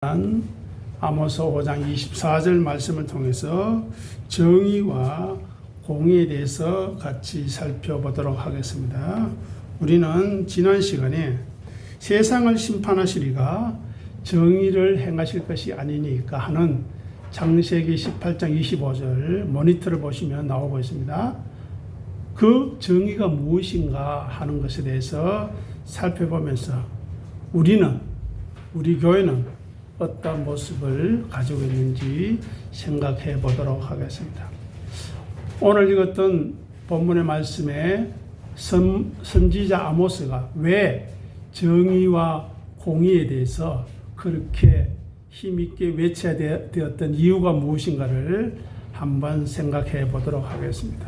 아모스 5장 24절 말씀을 통해서 정의와 공의에 대해서 같이 살펴보도록 하겠습니다. 우리는 지난 시간에 세상을 심판하시리가 정의를 행하실 것이 아니니까 하는 창세기 18장 25절 모니터를 보시면 나오고 있습니다. 그 정의가 무엇인가 하는 것에 대해서 살펴보면서 우리 교회는 어떤 모습을 가지고 있는지 생각해 보도록 하겠습니다. 오늘 읽었던 본문의 말씀에 선지자 아모스가 왜 정의와 공의에 대해서 그렇게 힘있게 외쳐야 되었던 이유가 무엇인가를 한번 생각해 보도록 하겠습니다.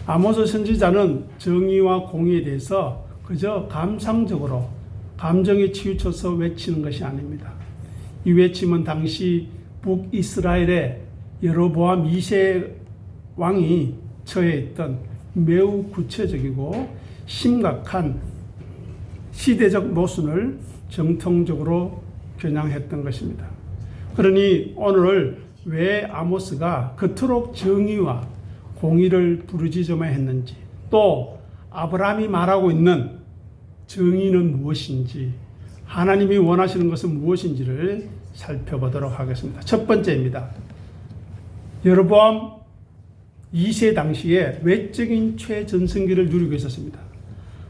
아모스 선지자는 정의와 공의에 대해서 그저 감상적으로 감정에 치우쳐서 외치는 것이 아닙니다. 이 외침은 당시 북이스라엘의 여로보암 2세 왕이 처해 있던 매우 구체적이고 심각한 시대적 모순을 정통적으로 겨냥했던 것입니다. 그러니 오늘 왜 아모스가 그토록 정의와 공의를 부르짖어야했는지, 또 아브라함이 말하고 있는 정의는 무엇인지, 하나님이 원하시는 것은 무엇인지를 살펴보도록 하겠습니다. 첫 번째입니다. 여로보암 2세 당시에 외적인 최전성기를 누리고 있었습니다.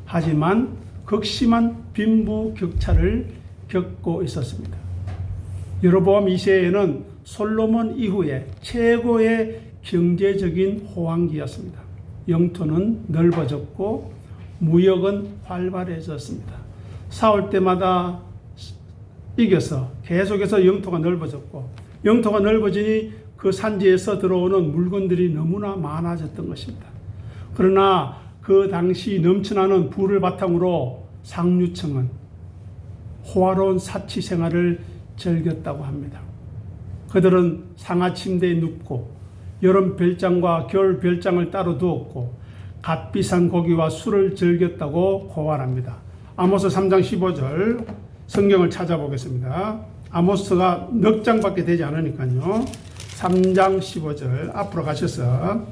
하지만 극심한 빈부격차를 겪고 있었습니다. 여로보암 2세에는 솔로몬 이후에 최고의 경제적인 호황기였습니다. 영토는 넓어졌고 무역은 활발해졌습니다. 싸울 때마다 이겨서 계속해서 영토가 넓어졌고, 영토가 넓어지니 그 산지에서 들어오는 물건들이 너무나 많아졌던 것입니다. 그러나 그 당시 넘쳐나는 부를 바탕으로 상류층은 호화로운 사치 생활을 즐겼다고 합니다. 그들은 상하 침대에 눕고 여름 별장과 겨울 별장을 따로 두었고 값비싼 고기와 술을 즐겼다고 고발합니다. 아모스 3장 15절 성경을 찾아보겠습니다. 아모스가 넉 장밖에 되지 않으니까요. 3장 15절 앞으로 가셔서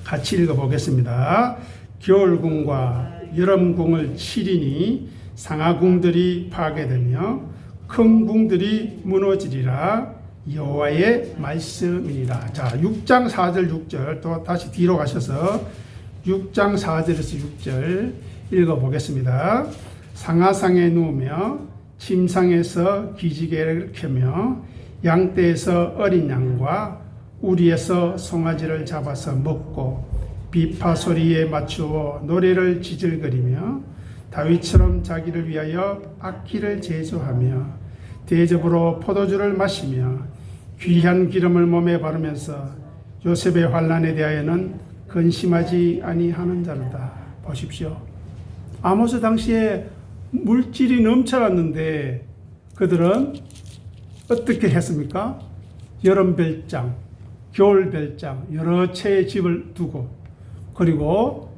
같이 읽어보겠습니다. 겨울궁과 여름궁을 치리니 상하궁들이 파괴되며 큰 궁들이 무너지리라. 여호와의 말씀이니라. 자, 6장 4절 6절 또 다시 뒤로 가셔서 6장 4절에서 6절 읽어보겠습니다. 상하상에 누우며 침상에서 기지개를 켜며 양떼에서 어린 양과 우리에서 송아지를 잡아서 먹고 비파 소리에 맞추어 노래를 지질거리며 다윗처럼 자기를 위하여 악기를 제조하며 대접으로 포도주를 마시며 귀한 기름을 몸에 바르면서 요셉의 환난에 대하여는 근심하지 아니하는 자로다. 보십시오. 아모스 당시에 물질이 넘쳐났는데 그들은 어떻게 했습니까? 여름 별장, 겨울 별장, 여러 채의 집을 두고, 그리고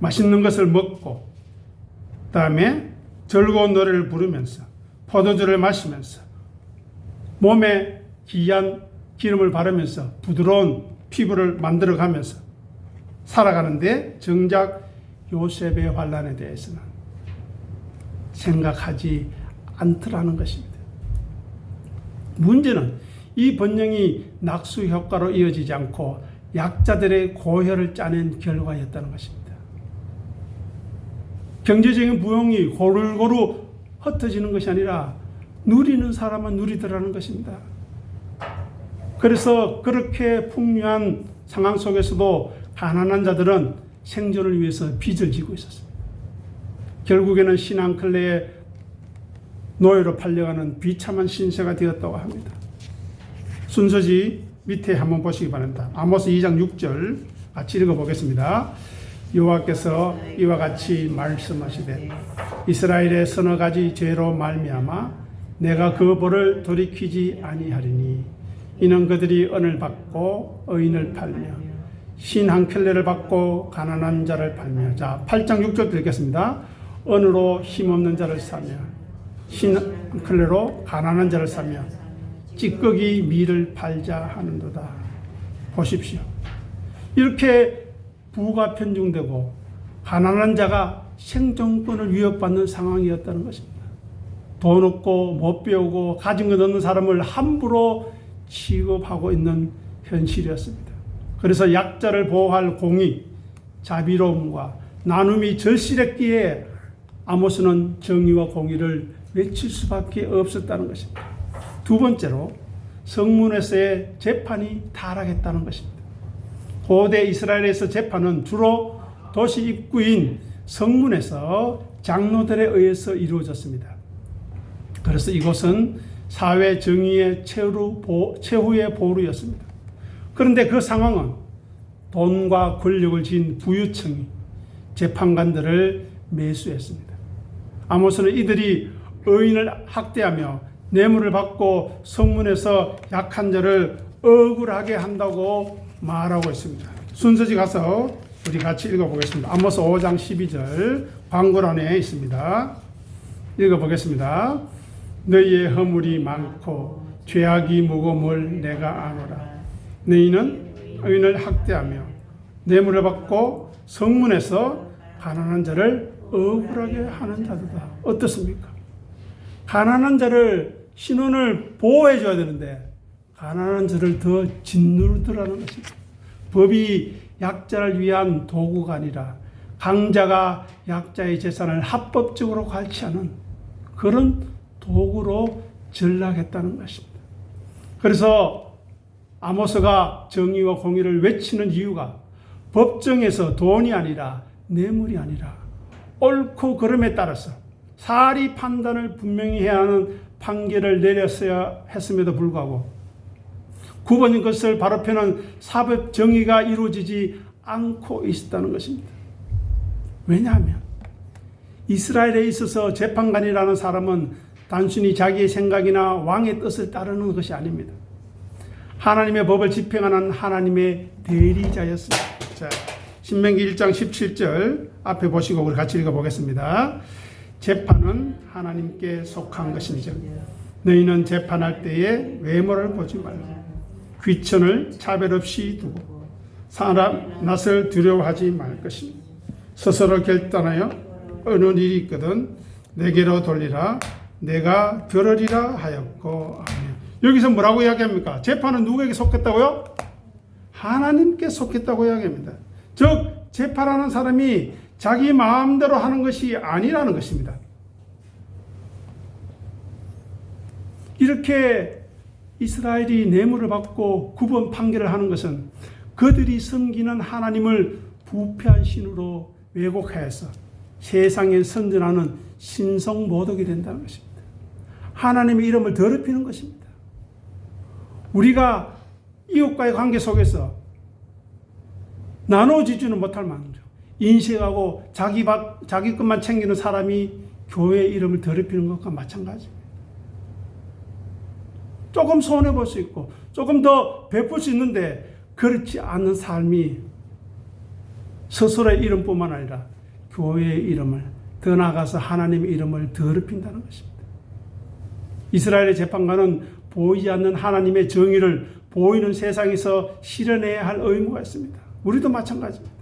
맛있는 것을 먹고, 그 다음에 즐거운 노래를 부르면서 포도주를 마시면서 몸에 귀한 기름을 바르면서 부드러운 피부를 만들어가면서 살아가는데 정작 요셉의 환난에 대해서는 생각하지 않더라는 것입니다. 문제는 이 번영이 낙수 효과로 이어지지 않고 약자들의 고혈을 짜낸 결과였다는 것입니다. 경제적인 부흥이 고루고루 흩어지는 것이 아니라 누리는 사람은 누리더라는 것입니다. 그래서 그렇게 풍요한 상황 속에서도 가난한 자들은 생존을 위해서 빚을 지고 있었습니다. 결국에는 신앙클레의 노예로 팔려가는 비참한 신세가 되었다고 합니다. 순서지 밑에 한번 보시기 바랍니다. 아모스 2장 6절 같이 읽어보겠습니다. 여호와께서 이와 같이 말씀하시되 이스라엘의 서너 가지 죄로 말미암아 내가 그 벌을 돌이키지 아니하리니 이는 그들이 은을 받고 의인을 팔며 신 한 켤레를 받고 가난한 자를 팔며. 자, 8장 6절 읽겠습니다. 은으로 힘없는 자를 사며 클레로 가난한 자를 사며 찌꺼기 밀을 팔자 하는도다. 보십시오. 이렇게 부가 편중되고 가난한 자가 생존권을 위협받는 상황이었다는 것입니다. 돈 없고 못 배우고 가진 것 없는 사람을 함부로 취급하고 있는 현실이었습니다. 그래서 약자를 보호할 공의, 자비로움과 나눔이 절실했기에 아모스는 정의와 공의를 외칠 수밖에 없었다는 것입니다. 두 번째로 성문에서의 재판이 타락했다는 것입니다. 고대 이스라엘에서 재판은 주로 도시 입구인 성문에서 장로들에 의해서 이루어졌습니다. 그래서 이곳은 사회 정의의 최후의 보루였습니다. 그런데 그 상황은 돈과 권력을 지닌 부유층이 재판관들을 매수했습니다. 아모스는 이들이 의인을 학대하며 뇌물을 받고 성문에서 약한 자를 억울하게 한다고 말하고 있습니다. 순서지 가서 우리 같이 읽어보겠습니다. 아모스 5장 12절 광고란에 있습니다. 읽어보겠습니다. 너희의 허물이 많고 죄악이 무거움을 내가 아노라. 너희는 의인을 학대하며 뇌물을 받고 성문에서 가난한 자를 억울하게 하는 자들다. 어떻습니까? 가난한 자를 신원을 보호해 줘야 되는데 가난한 자를 더 짓누르더라는 것입니다. 법이 약자를 위한 도구가 아니라 강자가 약자의 재산을 합법적으로 관치하는 그런 도구로 전락했다는 것입니다. 그래서 아모스가 정의와 공의를 외치는 이유가 법정에서 돈이 아니라 뇌물이 아니라 옳고 그름에 따라서 사리 판단을 분명히 해야 하는 판결을 내렸어야 했음에도 불구하고 구번인 것을 바로 펴는 사법 정의가 이루어지지 않고 있었다는 것입니다. 왜냐하면 이스라엘에 있어서 재판관이라는 사람은 단순히 자기의 생각이나 왕의 뜻을 따르는 것이 아닙니다. 하나님의 법을 집행하는 하나님의 대리자였습니다. 자, 신명기 1장 17절 앞에 보시고 우리 같이 읽어보겠습니다. 재판은 하나님께 속한 것인즉 너희는 재판할 때에 외모를 보지 말라. 귀천을 차별 없이 두고 사람 낯을 두려워하지 말 것이니 스스로 결단하여 어느 일이 있거든 내게로 돌리라. 내가 들으리라 하였고. 아멘. 여기서 뭐라고 이야기합니까? 재판은 누구에게 속했다고요? 하나님께 속했다고 이야기합니다. 즉 재판하는 사람이 자기 마음대로 하는 것이 아니라는 것입니다. 이렇게 이스라엘이 뇌물을 받고 구번 판결을 하는 것은 그들이 섬기는 하나님을 부패한 신으로 왜곡하여서 세상에 선전하는 신성모독이 된다는 것입니다. 하나님의 이름을 더럽히는 것입니다. 우리가 이웃과의 관계 속에서 나눠지지는 못할 만큼 인식하고 자기 것만 챙기는 사람이 교회의 이름을 더럽히는 것과 마찬가지입니다. 조금 손해볼 수 있고 조금 더 베풀 수 있는데 그렇지 않은 삶이 스스로의 이름뿐만 아니라 교회의 이름을 더 나아가서 하나님의 이름을 더럽힌다는 것입니다. 이스라엘의 재판관은 보이지 않는 하나님의 정의를 보이는 세상에서 실현해야 할 의무가 있습니다. 우리도 마찬가지입니다.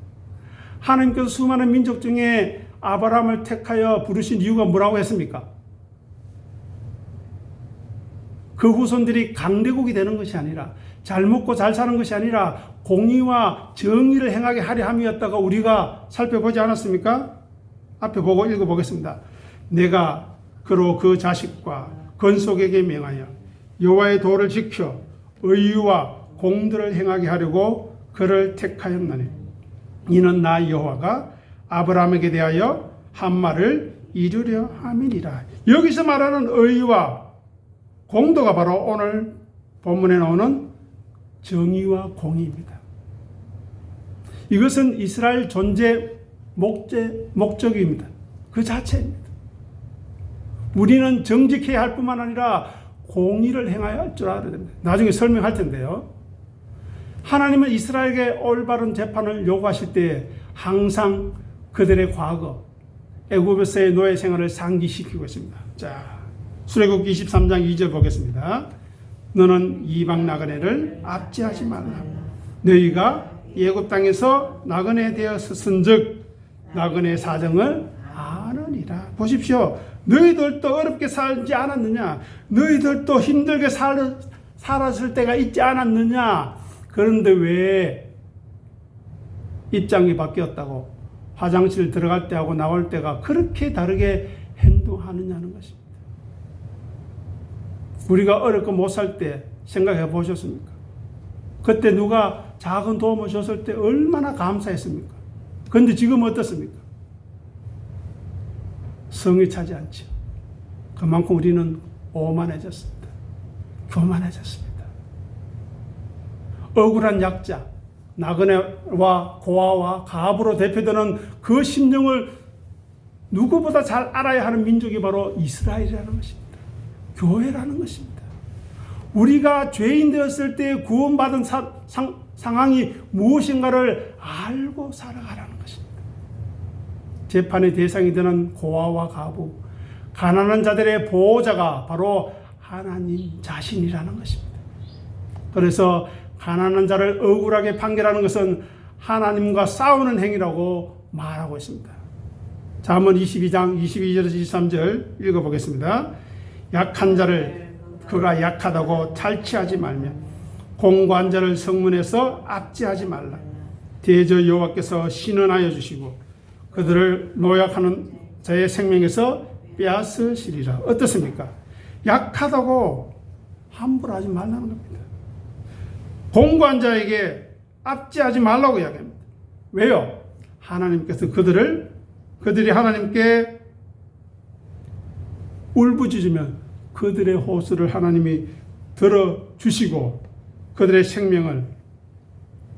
하나님께서 수많은 민족 중에 아브라함을 택하여 부르신 이유가 뭐라고 했습니까? 그 후손들이 강대국이 되는 것이 아니라 잘 먹고 잘 사는 것이 아니라 공의와 정의를 행하게 하려 함이었다가 우리가 살펴보지 않았습니까? 앞에 보고 읽어보겠습니다. 내가 그로 그 자식과 건속에게 명하여 여호와의 도를 지켜 의와 공들을 행하게 하려고 그를 택하였나니 이는 나 여호와가 아브라함에게 대하여 한 말을 이루려 함이니라. 여기서 말하는 의와 공도가 바로 오늘 본문에 나오는 정의와 공의입니다. 이것은 이스라엘 존재 목적입니다. 그 자체입니다. 우리는 정직해야 할 뿐만 아니라 공의를 행해야 할 줄 알아야 됩니다. 나중에 설명할 텐데요. 하나님은 이스라엘에게 올바른 재판을 요구하실 때 항상 그들의 과거, 애굽에서의 노예 생활을 상기시키고 있습니다. 자, 출애굽기 23장 2절 보겠습니다. 너는 이방 나그네를 압제하지 말라. 너희가 애굽 땅에서 나그네 되었은즉 나그네 사정을 아느니라. 보십시오. 너희들도 어렵게 살지 않았느냐? 너희들도 힘들게 살았을 때가 있지 않았느냐? 그런데 왜 입장이 바뀌었다고 화장실 들어갈 때하고 나올 때가 그렇게 다르게 행동하느냐는 것입니다. 우리가 어렵고 못 살 때 생각해 보셨습니까? 그때 누가 작은 도움을 줬을 때 얼마나 감사했습니까? 그런데 지금 어떻습니까? 성이 차지 않죠. 그만큼 우리는 오만해졌습니다. 교만해졌습니다. 억울한 약자, 나그네와 고아와 가부로 대표되는 그 심령을 누구보다 잘 알아야 하는 민족이 바로 이스라엘이라는 것입니다. 교회라는 것입니다. 우리가 죄인 되었을 때 구원받은 상황이 무엇인가를 알고 살아가라는 것입니다. 재판의 대상이 되는 고아와 가부, 가난한 자들의 보호자가 바로 하나님 자신이라는 것입니다. 그래서 가난한 자를 억울하게 판결하는 것은 하나님과 싸우는 행위라고 말하고 있습니다. 잠언 22장 22절에서 23절 읽어보겠습니다. 약한 자를 그가 약하다고 탈취하지 말며 공고한 자를 성문에서 압제하지 말라. 대저 여호와께서 신원하여 주시고 그들을 노약하는 자의 생명에서 빼앗으시리라. 어떻습니까? 약하다고 함부로 하지 말라는 겁니다. 공고한 자에게 압제하지 말라고 이야기합니다. 왜요? 하나님께서 그들이 하나님께 울부짖으면 그들의 호소를 하나님이 들어주시고 그들의 생명을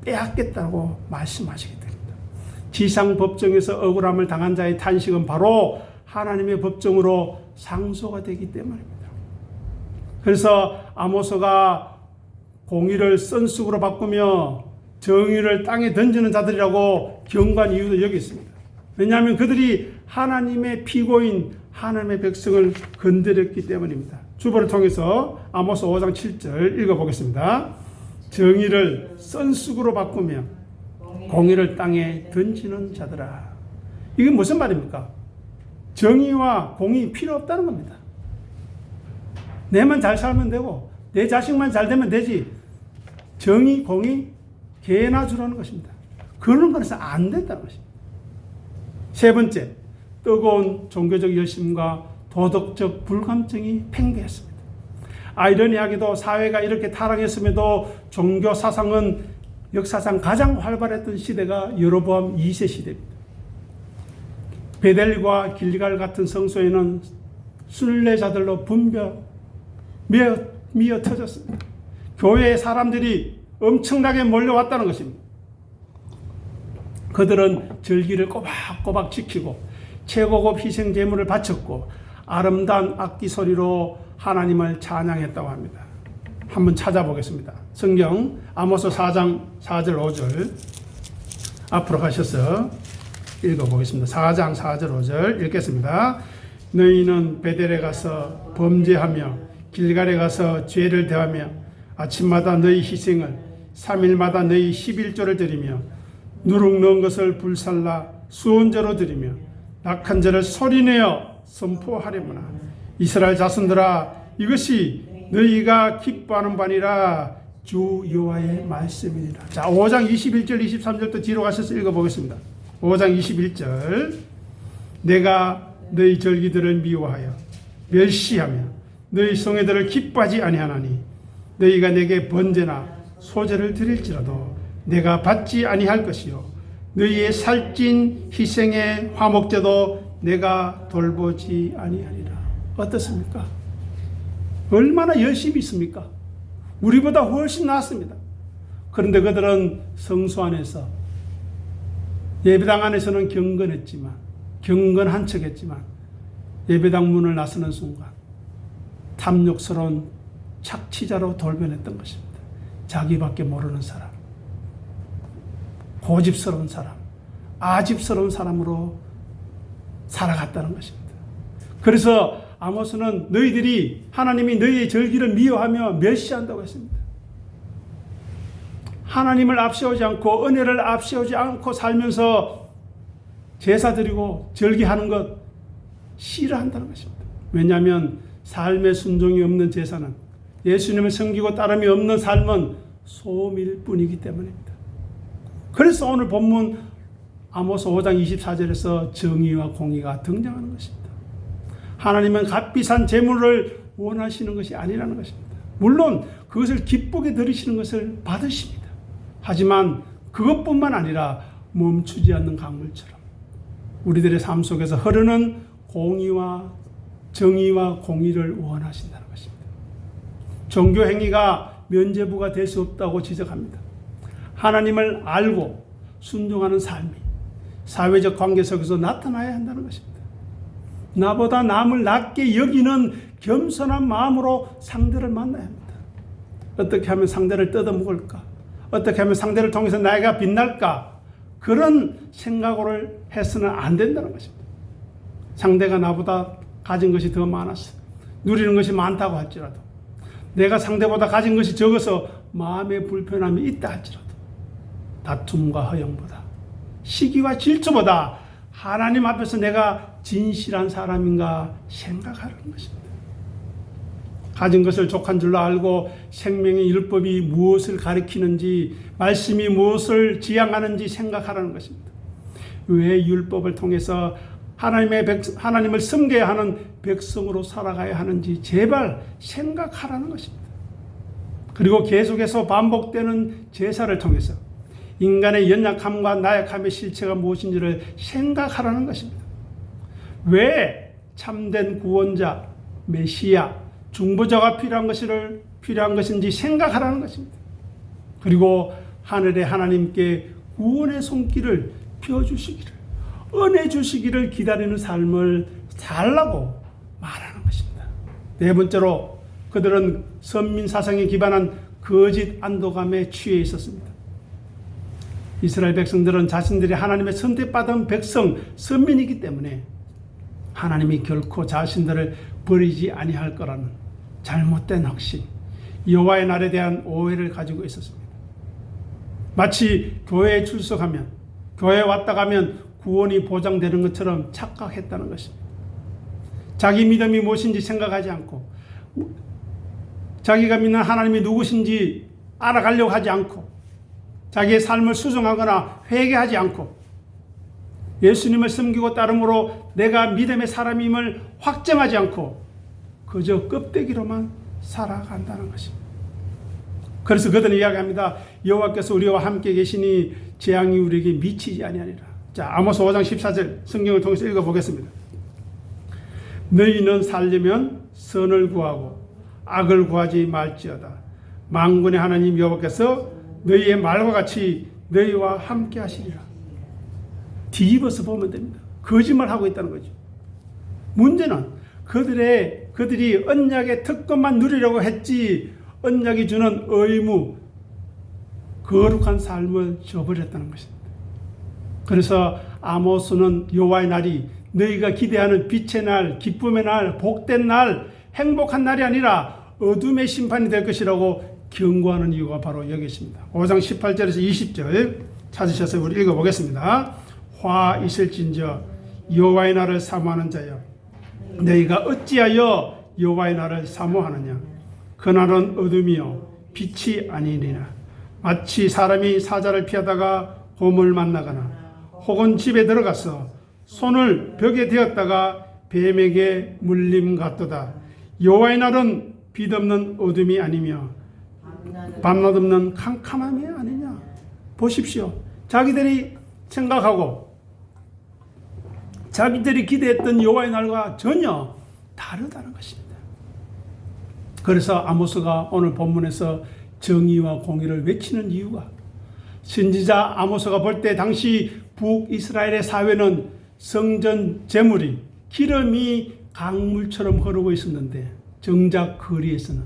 빼앗겠다고 말씀하시게 됩니다. 지상법정에서 억울함을 당한 자의 탄식은 바로 하나님의 법정으로 상소가 되기 때문입니다. 그래서 아모스가 공의를 썬쑥으로 바꾸며 정의를 땅에 던지는 자들이라고 경고한 이유도 여기 있습니다. 왜냐하면 그들이 하나님의 피고인 하나님의 백성을 건드렸기 때문입니다. 주보를 통해서 아모스 5장 7절 읽어보겠습니다. 정의를 썬쑥으로 바꾸며 공의를 땅에 던지는 자들아. 이게 무슨 말입니까? 정의와 공의 필요 없다는 겁니다. 내만 잘 살면 되고 내 자식만 잘 되면 되지. 정의, 공의 개나 주라는 것입니다. 그런 것은 안 된다는 것입니다. 세 번째, 뜨거운 종교적 열심과 도덕적 불감증이 팽배했습니다. 아이러니하게도 사회가 이렇게 타락했음에도 종교 사상은 역사상 가장 활발했던 시대가 여로보암 2세 시대입니다. 베델과 길갈 같은 성소에는 순례자들로 미어 터졌습니다. 교회에 사람들이 엄청나게 몰려왔다는 것입니다. 그들은 절기를 꼬박꼬박 지키고 최고급 희생 제물을 바쳤고 아름다운 악기 소리로 하나님을 찬양했다고 합니다. 한번 찾아보겠습니다. 성경 아모스 4장 4절 5절 앞으로 가셔서 읽어보겠습니다. 4장 4절 5절 읽겠습니다. 너희는 베델에 가서 범죄하며 길갈에 가서 죄를 대하며 아침마다 너희 희생을 3일마다 너희 11조를 드리며 누룩 넣은 것을 불살라 수온제로 드리며 낙한 자를 소리내어 선포하려무나. 이스라엘 자손들아, 이것이 너희가 기뻐하는 바니라 주 여호와의 말씀이니라. 자, 5장 21절 23절도 뒤로 가셔서 읽어보겠습니다. 5장 21절 내가 너희 절기들을 미워하여 멸시하며 너희 성회들을 기뻐하지 아니하나니 너희가 내게 번제나 소제를 드릴지라도 내가 받지 아니할 것이요 너희의 살찐 희생의 화목제도 내가 돌보지 아니하리라. 어떻습니까? 얼마나 열심히 있습니까? 우리보다 훨씬 낫습니다. 그런데 그들은 성소 안에서 예배당 안에서는 경건한 척했지만 예배당 문을 나서는 순간 탐욕스러운 착취자로 돌변했던 것입니다. 자기밖에 모르는 사람, 고집스러운 사람, 아집스러운 사람으로 살아갔다는 것입니다. 그래서 아모스는 너희들이 하나님이 너희의 절기를 미워하며 멸시한다고 했습니다. 하나님을 앞세우지 않고 은혜를 앞세우지 않고 살면서 제사 드리고 절기하는 것 싫어한다는 것입니다. 왜냐하면 삶의 순종이 없는 제사는, 예수님을 섬기고 따름이 없는 삶은 소음일 뿐이기 때문입니다. 그래서 오늘 본문 아모스 5장 24절에서 정의와 공의가 등장하는 것입니다. 하나님은 값비싼 재물을 원하시는 것이 아니라는 것입니다. 물론 그것을 기쁘게 드리시는 것을 받으십니다. 하지만 그것뿐만 아니라 멈추지 않는 강물처럼 우리들의 삶 속에서 흐르는 공의와 정의와 공의를 원하신다는 것입니다. 종교 행위가 면죄부가 될 수 없다고 지적합니다. 하나님을 알고 순종하는 삶이 사회적 관계 속에서 나타나야 한다는 것입니다. 나보다 남을 낮게 여기는 겸손한 마음으로 상대를 만나야 합니다. 어떻게 하면 상대를 뜯어먹을까? 어떻게 하면 상대를 통해서 나이가 빛날까? 그런 생각을 해서는 안 된다는 것입니다. 상대가 나보다 가진 것이 더 많았어, 누리는 것이 많다고 할지라도, 내가 상대보다 가진 것이 적어서 마음의 불편함이 있다 할지라도, 다툼과 허영보다, 시기와 질투보다 하나님 앞에서 내가 진실한 사람인가 생각하라는 것입니다. 가진 것을 족한 줄로 알고 생명의 율법이 무엇을 가리키는지, 말씀이 무엇을 지향하는지 생각하라는 것입니다. 왜 율법을 통해서 하나님을 섬겨야 하는 백성으로 살아가야 하는지 제발 생각하라는 것입니다. 그리고 계속해서 반복되는 제사를 통해서 인간의 연약함과 나약함의 실체가 무엇인지를 생각하라는 것입니다. 왜 참된 구원자, 메시아, 중보자가 필요한 것인지 생각하라는 것입니다. 그리고 하늘의 하나님께 구원의 손길을 펴주시기를, 은혜 주시기를 기다리는 삶을 살라고 말하는 것입니다. 네 번째로, 그들은 선민 사상에 기반한 거짓 안도감에 취해 있었습니다. 이스라엘 백성들은 자신들이 하나님의 선택받은 백성, 선민이기 때문에 하나님이 결코 자신들을 버리지 아니할 거라는 잘못된 확신, 여호와의 날에 대한 오해를 가지고 있었습니다. 마치 교회에 출석하면, 교회에 왔다 가면 구원이 보장되는 것처럼 착각했다는 것입니다. 자기 믿음이 무엇인지 생각하지 않고, 자기가 믿는 하나님이 누구신지 알아가려고 하지 않고, 자기의 삶을 수정하거나 회개하지 않고, 예수님을 섬기고 따름으로 내가 믿음의 사람임을 확정하지 않고 그저 껍데기로만 살아간다는 것입니다. 그래서 그들은 이야기합니다. 여호와께서 우리와 함께 계시니 재앙이 우리에게 미치지 아니하리라. 자, 아모스 5장 14절 성경을 통해서 읽어보겠습니다. 너희는 살려면 선을 구하고 악을 구하지 말지어다. 만군의 하나님 여호와께서 너희의 말과 같이 너희와 함께 하시리라. 뒤집어서 보면 됩니다. 거짓말하고 있다는 거죠. 문제는 그들이 언약의 특권만 누리려고 했지, 언약이 주는 의무, 거룩한 삶을 저버렸다는 것입니다. 그래서 아모스는 여호와의 날이 너희가 기대하는 빛의 날, 기쁨의 날, 복된 날, 행복한 날이 아니라 어둠의 심판이 될 것이라고 경고하는 이유가 바로 여기 있습니다. 5장 18절에서 20절 찾으셔서 우리 읽어보겠습니다. 화 있을진저 여호와의 날을 사모하는 자여, 너희가 어찌하여 여호와의 날을 사모하느냐? 그날은 어둠이요 빛이 아니니라. 마치 사람이 사자를 피하다가 곰을 만나거나 혹은 집에 들어가서 손을 벽에 대었다가 뱀에게 물림 같도다. 여호와의 날은 빛없는 어둠이 아니며 밤낮 없는 캄캄함이 아니냐. 보십시오. 자기들이 생각하고 자기들이 기대했던 여호와의 날과 전혀 다르다는 것입니다. 그래서 아모스가 오늘 본문에서 정의와 공의를 외치는 이유가, 선지자 아모스가 볼 때 당시 북이스라엘의 사회는 성전 제물이 기름이 강물처럼 흐르고 있었는데, 정작 거리에서는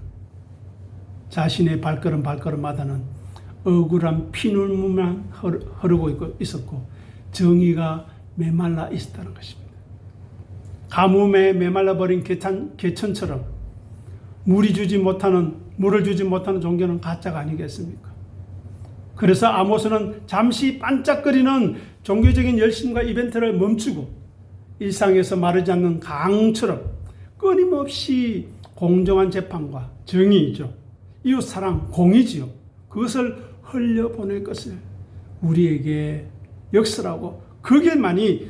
자신의 발걸음마다는 억울한 피눈물만 흐르고 있었고 정의가 메말라 있었다는 것입니다. 가뭄에 메말라버린 개천처럼 물을 주지 못하는 종교는 가짜가 아니겠습니까? 그래서 아모스는 잠시 반짝거리는 종교적인 열심과 이벤트를 멈추고 일상에서 마르지 않는 강처럼 끊임없이 공정한 재판과 정의이죠. 이웃사랑, 공의지요. 그것을 흘려보낼 것을 우리에게 역설하고 그 길만이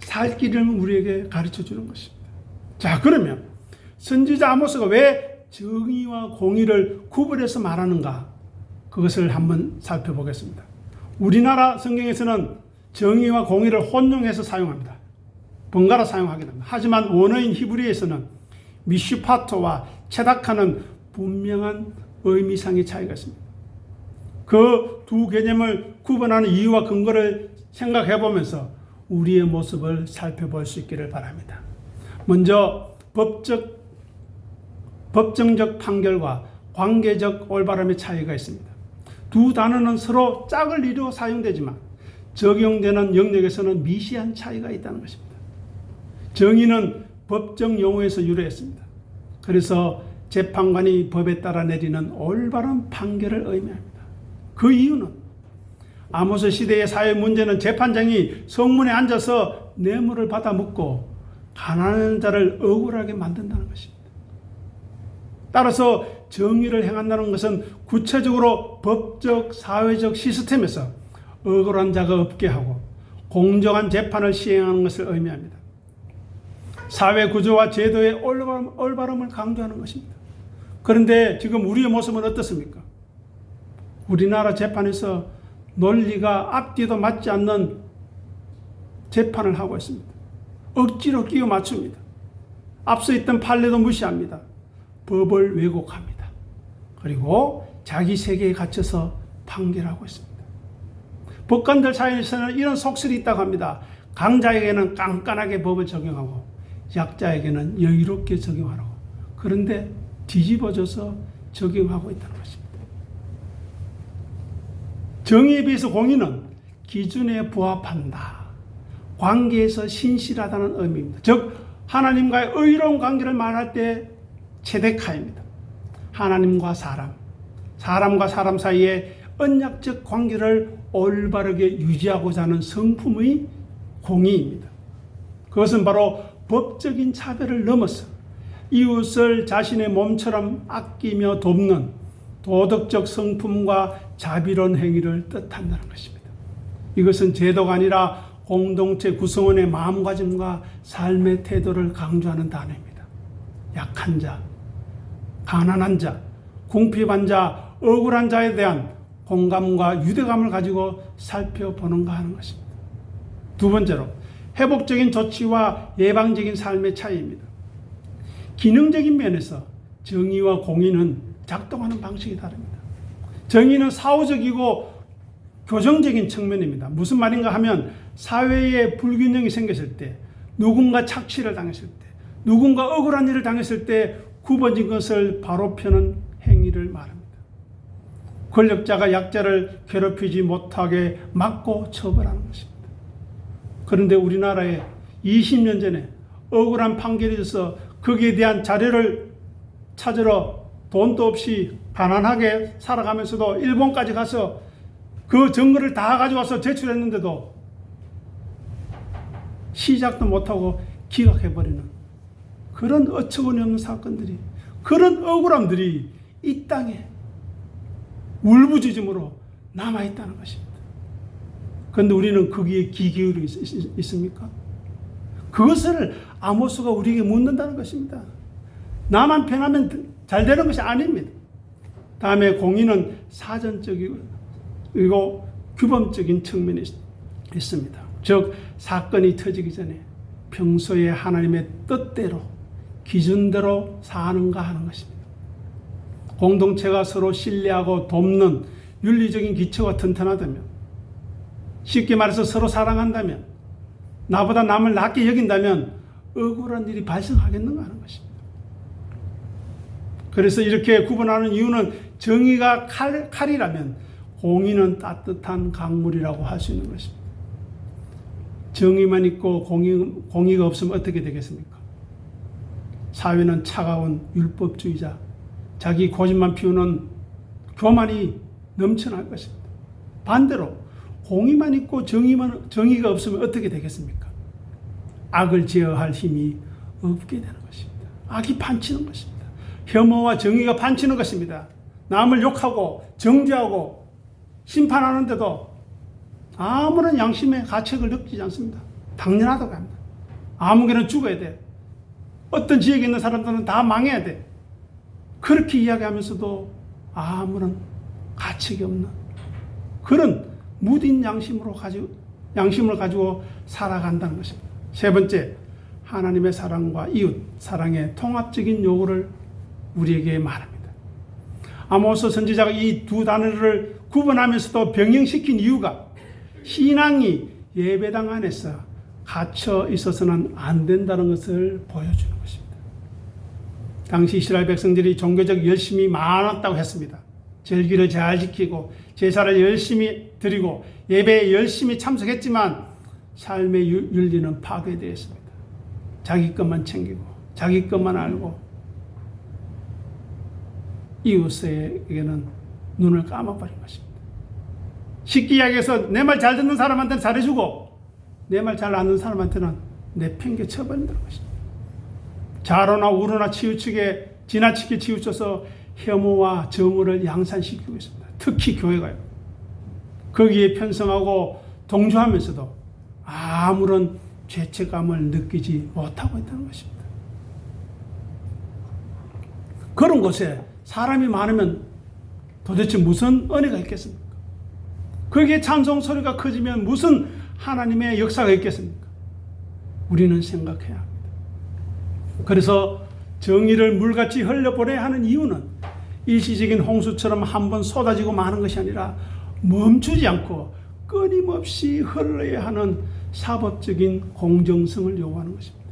살 길을 우리에게 가르쳐 주는 것입니다. 자, 그러면 선지자 아모스가 왜 정의와 공의를 구분해서 말하는가? 그것을 한번 살펴보겠습니다. 우리나라 성경에서는 정의와 공의를 혼용해서 사용합니다. 번갈아 사용하게 됩니다. 하지만 원어인 히브리에서는 미슈파토와 체다카는 분명한 의미상의 차이가 있습니다. 그 두 개념을 구분하는 이유와 근거를 생각해 보면서 우리의 모습을 살펴볼 수 있기를 바랍니다. 먼저 법정적 판결과 관계적 올바름의 차이가 있습니다. 두 단어는 서로 짝을 이루어 사용되지만 적용되는 영역에서는 미시한 차이가 있다는 것입니다. 정의는 법정 용어에서 유래했습니다. 그래서 재판관이 법에 따라 내리는 올바른 판결을 의미합니다. 그 이유는 아모스 시대의 사회 문제는 재판장이 성문에 앉아서 뇌물을 받아 묻고 가난한 자를 억울하게 만든다는 것입니다. 따라서 정의를 행한다는 것은 구체적으로 법적, 사회적 시스템에서 억울한 자가 없게 하고 공정한 재판을 시행하는 것을 의미합니다. 사회 구조와 제도의 올바름을 강조하는 것입니다. 그런데 지금 우리의 모습은 어떻습니까? 우리나라 재판에서 논리가 앞뒤도 맞지 않는 재판을 하고 있습니다. 억지로 끼워 맞춥니다. 앞서 있던 판례도 무시합니다. 법을 왜곡합니다. 그리고 자기 세계에 갇혀서 판결하고 있습니다. 법관들 사이에서는 이런 속설이 있다고 합니다. 강자에게는 깐깐하게 법을 적용하고 약자에게는 여유롭게 적용하라고. 그런데 뒤집어져서 적용하고 있다는 것입니다. 정의에 비해서 공의는 기준에 부합한다. 관계에서 신실하다는 의미입니다. 즉 하나님과의 의로운 관계를 말할 때 체데카입니다. 하나님과 사람, 사람과 사람 사이의 언약적 관계를 올바르게 유지하고자 하는 성품의 공의입니다. 그것은 바로 법적인 차별을 넘어서 이웃을 자신의 몸처럼 아끼며 돕는 도덕적 성품과 자비로운 행위를 뜻한다는 것입니다. 이것은 제도가 아니라 공동체 구성원의 마음가짐과 삶의 태도를 강조하는 단어입니다. 약한 자, 가난한 자, 궁핍한 자, 억울한 자에 대한 공감과 유대감을 가지고 살펴보는가 하는 것입니다. 두 번째로 회복적인 조치와 예방적인 삶의 차이입니다. 기능적인 면에서 정의와 공의는 작동하는 방식이 다릅니다. 정의는 사후적이고 교정적인 측면입니다. 무슨 말인가 하면 사회에 불균형이 생겼을 때, 누군가 착취를 당했을 때, 누군가 억울한 일을 당했을 때 굽어진 것을 바로 펴는 행위를 말합니다. 권력자가 약자를 괴롭히지 못하게 막고 처벌하는 것입니다. 그런데 우리나라에 20년 전에 억울한 판결이 있어서 거기에 대한 자료를 찾으러 돈도 없이 가난하게 살아가면서도 일본까지 가서 그 증거를 다 가져와서 제출했는데도 시작도 못하고 기각해버리는 그런 어처구니 없는 사건들이, 그런 억울함들이 이 땅에 울부짖음으로 남아있다는 것입니다. 그런데 우리는 거기에 귀 기울여 있습니까? 그것을 아모스가 우리에게 묻는다는 것입니다. 나만 편하면 잘 되는 것이 아닙니다. 다음에 공의는 사전적이고 규범적인 측면이 있습니다. 즉 사건이 터지기 전에 평소에 하나님의 뜻대로 기준대로 사는가 하는 것입니다. 공동체가 서로 신뢰하고 돕는 윤리적인 기초가 튼튼하다면, 쉽게 말해서 서로 사랑한다면, 나보다 남을 낮게 여긴다면 억울한 일이 발생하겠는가 하는 것입니다. 그래서 이렇게 구분하는 이유는 정의가 칼이라면 공의는 따뜻한 강물이라고 할 수 있는 것입니다. 정의만 있고 공의가 없으면 어떻게 되겠습니까? 사회는 차가운 율법주의자, 자기 고집만 피우는 교만이 넘쳐날 것입니다. 반대로 공의만 있고 정의가 없으면 어떻게 되겠습니까? 악을 제어할 힘이 없게 되는 것입니다. 악이 판치는 것입니다. 혐오와 정의가 판치는 것입니다. 남을 욕하고 정죄하고 심판하는데도 아무런 양심의 가책을 느끼지 않습니다. 당연하다고 합니다. 아무개는 죽어야 돼. 어떤 지역에 있는 사람들은 다 망해야 돼. 그렇게 이야기하면서도 아무런 가책이 없는 그런 무딘 양심을 가지고 살아간다는 것입니다. 세 번째, 하나님의 사랑과 이웃 사랑의 통합적인 요구를 우리에게 말합니다. 아모스 선지자가 이 두 단어를 구분하면서도 병행시킨 이유가 신앙이 예배당 안에서 갇혀 있어서는 안 된다는 것을 보여주는 것입니다. 당시 이스라엘 백성들이 종교적 열심이 많았다고 했습니다. 절기를 잘 지키고 제사를 열심히 드리고 예배에 열심히 참석했지만 삶의 윤리는 파괴되었습니다. 자기 것만 챙기고 자기 것만 알고 이웃에게는 눈을 감아버린 것입니다. 쉽게 이야기해서 내 말 잘 듣는 사람한테는 잘해주고 내 말 잘 안 듣는 사람한테는 내팽개 쳐버린다는 것입니다. 좌로나 우로나 지나치게 치우쳐서 혐오와 정오를 양산시키고 있습니다. 특히 교회가요. 거기에 편성하고 동조하면서도 아무런 죄책감을 느끼지 못하고 있다는 것입니다. 그런 곳에 사람이 많으면 도대체 무슨 은혜가 있겠습니까? 거기에 찬송 소리가 커지면 무슨 하나님의 역사가 있겠습니까? 우리는 생각해야 합니다. 그래서 정의를 물같이 흘려보내야 하는 이유는 일시적인 홍수처럼 한번 쏟아지고 마는 것이 아니라 멈추지 않고 끊임없이 흘러야 하는 사법적인 공정성을 요구하는 것입니다.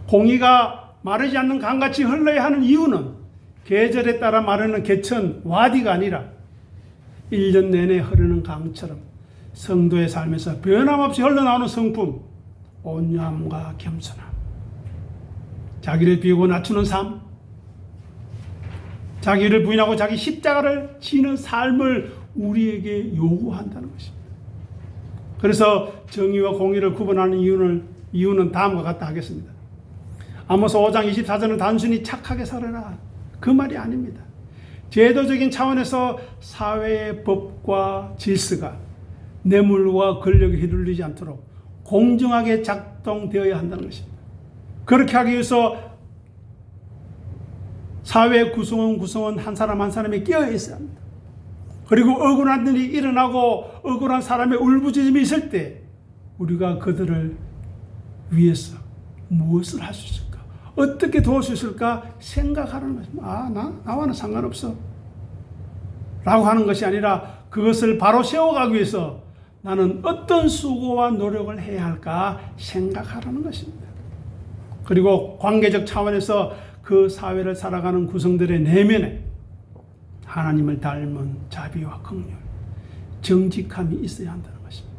공의가 마르지 않는 강같이 흘러야 하는 이유는 계절에 따라 마르는 개천, 와디가 아니라 1년 내내 흐르는 강처럼 성도의 삶에서 변함없이 흘러나오는 성품, 온유함과 겸손함, 자기를 비우고 낮추는 삶, 자기를 부인하고 자기 십자가를 지는 삶을 우리에게 요구한다는 것입니다. 그래서 정의와 공의를 구분하는 이유는 다음과 같다 하겠습니다. 아모스 5장 24절은 단순히 착하게 살아라 그 말이 아닙니다. 제도적인 차원에서 사회의 법과 질서가 뇌물과 권력에 휘둘리지 않도록 공정하게 작동되어야 한다는 것입니다. 그렇게 하기 위해서 사회 구성원 한 사람 한 사람이 끼어 있어야 합니다. 그리고 억울한 일이 일어나고 억울한 사람의 울부짖음이 있을 때 우리가 그들을 위해서 무엇을 할 수 있을까? 어떻게 도울 수 있을까? 생각하는 것입니다. 나와는 상관없어 라고 하는 것이 아니라 그것을 바로 세워가기 위해서 나는 어떤 수고와 노력을 해야 할까 생각하라는 것입니다. 그리고 관계적 차원에서 그 사회를 살아가는 구성들의 내면에 하나님을 닮은 자비와 긍휼, 정직함이 있어야 한다는 것입니다.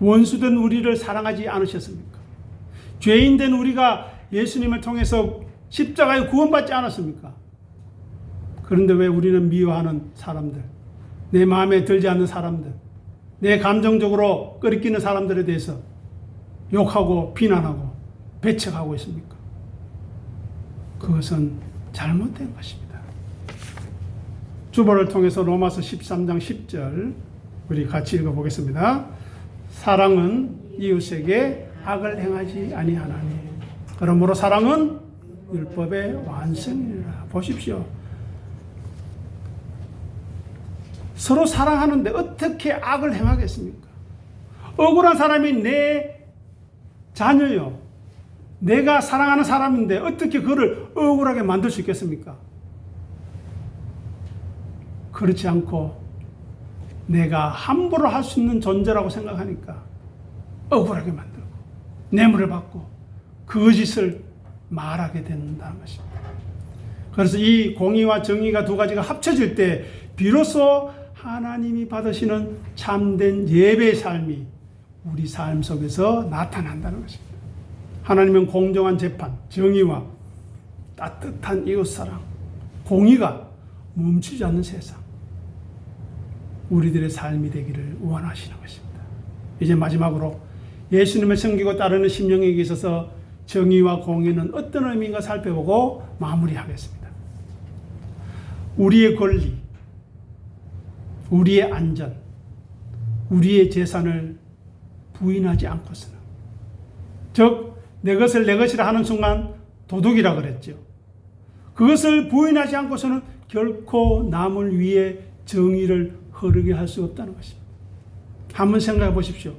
원수된 우리를 사랑하지 않으셨습니까? 죄인된 우리가 예수님을 통해서 십자가에 구원받지 않았습니까? 그런데 왜 우리는 미워하는 사람들, 내 마음에 들지 않는 사람들, 내 감정적으로 끓이끼는 사람들에 대해서 욕하고 비난하고 배척하고 있습니까? 그것은 잘못된 것입니다. 주보를 통해서 로마서 13장 10절 우리 같이 읽어보겠습니다. 사랑은 이웃에게 악을 행하지 아니하나니 그러므로 사랑은 율법의 완성이라. 보십시오. 서로 사랑하는데 어떻게 악을 행하겠습니까? 억울한 사람이 내 자녀요. 내가 사랑하는 사람인데 어떻게 그를 억울하게 만들 수 있겠습니까? 그렇지 않고 내가 함부로 할 수 있는 존재라고 생각하니까 억울하게 만들고 뇌물을 받고 거짓을 말하게 된다는 것입니다. 그래서 이 공의와 정의가 두 가지가 합쳐질 때 비로소 하나님이 받으시는 참된 예배의 삶이 우리 삶 속에서 나타난다는 것입니다. 하나님은 공정한 재판, 정의와 따뜻한 이웃사랑, 공의가 멈추지 않는 세상, 우리들의 삶이 되기를 원하시는 것입니다. 이제 마지막으로 예수님을 섬기고 따르는 심령에게 있어서 정의와 공의는 어떤 의미인가 살펴보고 마무리하겠습니다. 우리의 권리, 우리의 안전, 우리의 재산을 부인하지 않고서는, 즉 내 것을 내 것이라 하는 순간 도둑이라 그랬죠. 그것을 부인하지 않고서는 결코 남을 위해 정의를 흐르게 할 수 없다는 것입니다. 한번 생각해 보십시오.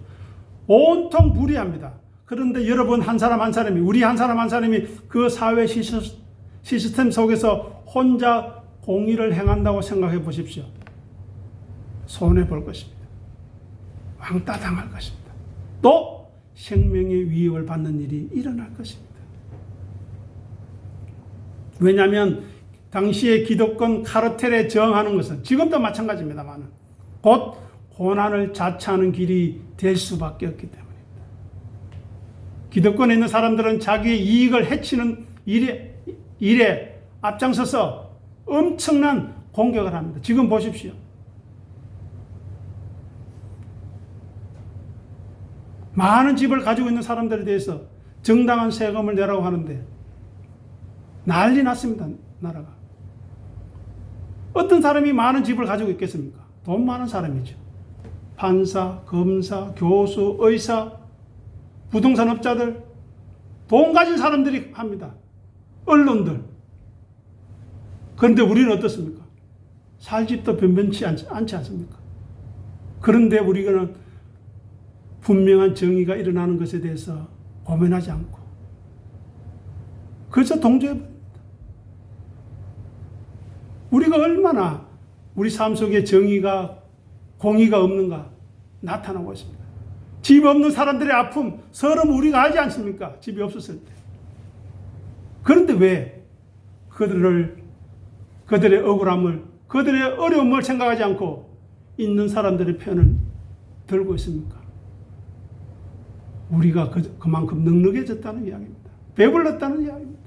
온통 불의합니다. 그런데 여러분 한 사람 한 사람이, 우리 한 사람 한 사람이 그 사회 시스템 속에서 혼자 공의를 행한다고 생각해 보십시오. 손해볼 것입니다. 왕따 당할 것입니다. 또 생명의 위협을 받는 일이 일어날 것입니다. 왜냐하면 당시의 기득권 카르텔에 저항하는 것은 지금도 마찬가지입니다만 곧 고난을 자처하는 길이 될 수밖에 없기 때문입니다. 기득권에 있는 사람들은 자기의 이익을 해치는 일에 앞장서서 엄청난 공격을 합니다. 지금 보십시오. 많은 집을 가지고 있는 사람들에 대해서 정당한 세금을 내라고 하는데 난리 났습니다. 나라가. 어떤 사람이 많은 집을 가지고 있겠습니까? 돈 많은 사람이죠. 판사, 검사, 교수, 의사, 부동산 업자들, 돈 가진 사람들이 합니다. 언론들. 그런데 우리는 어떻습니까? 살 집도 변변치 않지 않습니까? 그런데 우리는 분명한 정의가 일어나는 것에 대해서 고민하지 않고 그래서 동조해버립니다. 우리가 얼마나 우리 삶 속에 정의가, 공의가 없는가 나타나고 있습니다. 집 없는 사람들의 아픔, 서름 우리가 알지 않습니까? 집이 없었을 때. 그런데 왜 그들의 억울함을, 그들의 어려움을 생각하지 않고 있는 사람들의 편을 들고 있습니까? 우리가 그만큼 넉넉해졌다는 이야기입니다. 배불렀다는 이야기입니다.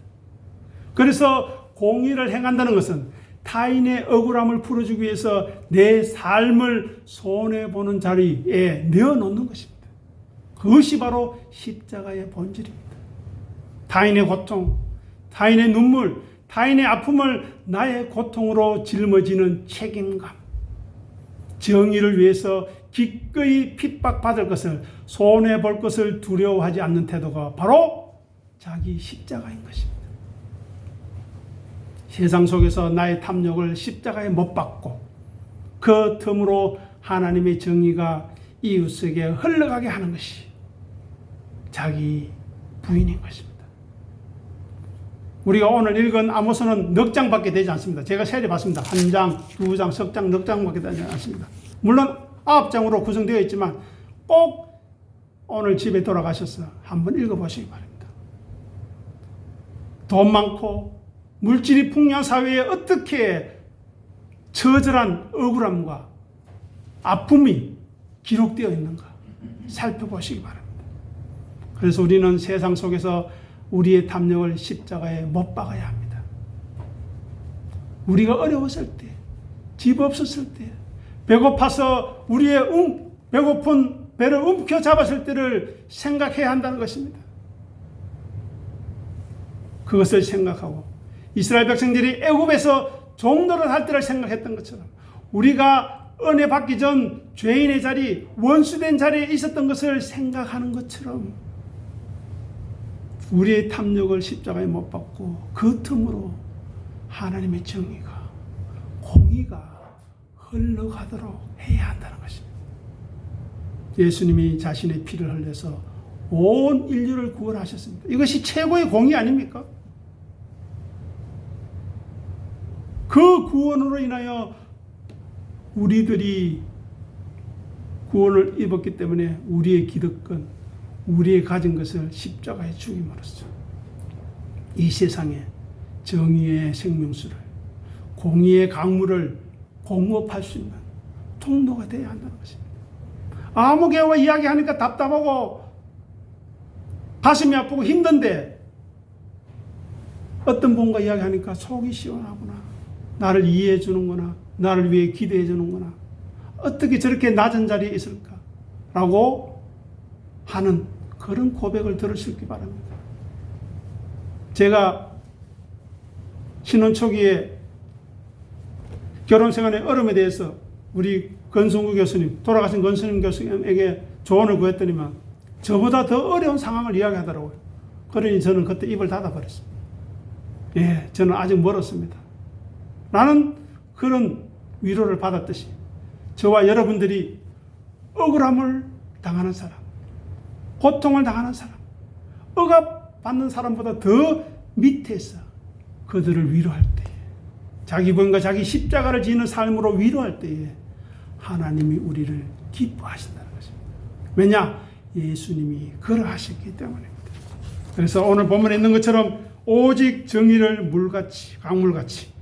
그래서 공의를 행한다는 것은 타인의 억울함을 풀어주기 위해서 내 삶을 손해보는 자리에 내어놓는 것입니다. 그것이 바로 십자가의 본질입니다. 타인의 고통, 타인의 눈물, 타인의 아픔을 나의 고통으로 짊어지는 책임감, 정의를 위해서 기꺼이 핍박받을 것을, 손해볼 것을 두려워하지 않는 태도가 바로 자기 십자가인 것입니다. 세상 속에서 나의 탐욕을 십자가에 못 박고 그 틈으로 하나님의 정의가 이웃에게 흘러가게 하는 것이 자기 부인인 것입니다. 우리가 오늘 읽은 아모스는 넉 장밖에 되지 않습니다. 제가 세려봤습니다. 한 장, 두 장, 석 장, 넉 장밖에 되지 않습니다. 물론 9장으로 구성되어 있지만 꼭 오늘 집에 돌아가셔서 한번 읽어보시기 바랍니다. 돈 많고 물질이 풍요한 사회에 어떻게 처절한 억울함과 아픔이 기록되어 있는가 살펴보시기 바랍니다. 그래서 우리는 세상 속에서 우리의 탐욕을 십자가에 못 박아야 합니다. 우리가 어려웠을 때, 집 없었을 때, 배고파서 우리의 배고픈 배를 움켜잡았을 때를 생각해야 한다는 것입니다. 그것을 생각하고 이스라엘 백성들이 애굽에서 종노릇 할 때를 생각했던 것처럼 우리가 은혜 받기 전 죄인의 자리, 원수된 자리에 있었던 것을 생각하는 것처럼 우리의 탐욕을 십자가에 못 박고 그 틈으로 하나님의 정의가, 공의가 흘러가도록 해야 한다는 것입니다. 예수님이 자신의 피를 흘려서 온 인류를 구원하셨습니다. 이것이 최고의 공의 아닙니까? 그 구원으로 인하여 우리들이 구원을 입었기 때문에 우리의 기득권, 우리의 가진 것을 십자가에 죽임으로써 이 세상에 정의의 생명수를, 공의의 강물을 공급할 수 있는 통로가 되어야 한다는 것입니다. 아무 개와 이야기하니까 답답하고 가슴이 아프고 힘든데 어떤 분과 이야기하니까 속이 시원하구나. 나를 이해해 주는구나. 나를 위해 기대해 주는구나. 어떻게 저렇게 낮은 자리에 있을까? 라고 하는 그런 고백을 들을 수 있기 바랍니다. 제가 신혼 초기에 결혼생활의 어려움에 대해서 우리 건승구 교수님, 돌아가신 건승구 교수님에게 조언을 구했더니만 저보다 더 어려운 상황을 이야기하더라고요. 그러니 저는 그때 입을 닫아버렸습니다. 예, 저는 아직 멀었습니다. 나는 그런 위로를 받았듯이 저와 여러분들이 억울함을 당하는 사람, 고통을 당하는 사람, 억압받는 사람보다 더 밑에서 그들을 위로할 때에, 자기 본과 자기 십자가를 지는 삶으로 위로할 때에 하나님이 우리를 기뻐하신다는 것입니다. 왜냐? 예수님이 그러하셨기 때문입니다. 그래서 오늘 본문에 있는 것처럼 오직 정의를 물같이, 강물같이,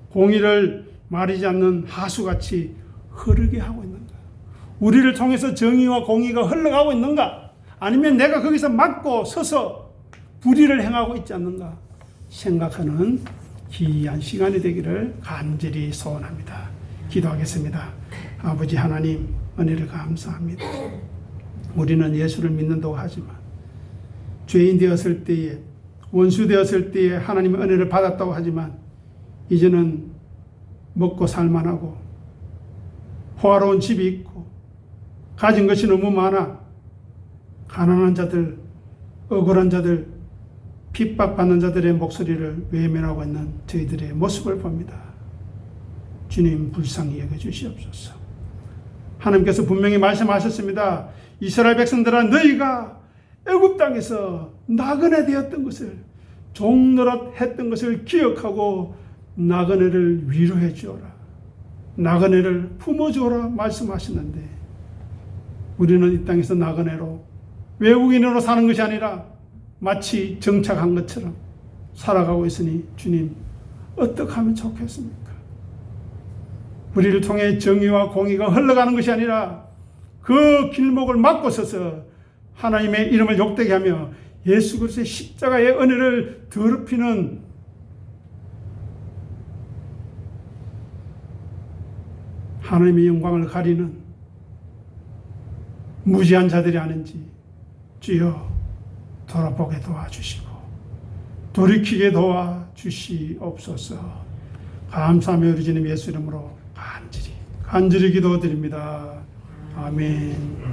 공의를 마르지 않는 하수같이 흐르게 하고 있는가? 우리를 통해서 정의와 공의가 흘러가고 있는가? 아니면 내가 거기서 막고 서서 불의를 행하고 있지 않는가? 생각하는 귀한 시간이 되기를 간절히 소원합니다. 기도하겠습니다. 아버지 하나님, 은혜를 감사합니다. 우리는 예수를 믿는다고 하지만 죄인 되었을 때에, 원수 되었을 때에 하나님의 은혜를 받았다고 하지만 이제는 먹고 살만하고 호화로운 집이 있고 가진 것이 너무 많아 가난한 자들, 억울한 자들, 핍박받는 자들의 목소리를 외면하고 있는 저희들의 모습을 봅니다. 주님, 불쌍히 여겨주시옵소서. 하나님께서 분명히 말씀하셨습니다. 이스라엘 백성들아, 너희가 애굽 땅에서 나그네 되었던 것을, 종노릇 했던 것을 기억하고 나그네를 위로해 주어라, 나그네를 품어주어라 말씀하시는데, 우리는 이 땅에서 나그네로, 외국인으로 사는 것이 아니라 마치 정착한 것처럼 살아가고 있으니 주님, 어떻게 하면 좋겠습니까? 우리를 통해 정의와 공의가 흘러가는 것이 아니라 그 길목을 막고 서서 하나님의 이름을 욕되게 하며 예수 그리스도의 십자가의 은혜를 더럽히는 하나님의 영광을 가리는 무지한 자들이 아닌지 주여 돌아보게 도와주시고 돌이키게 도와주시옵소서. 감사하며 우리 주님 예수 이름으로 간절히 기도드립니다. 아멘.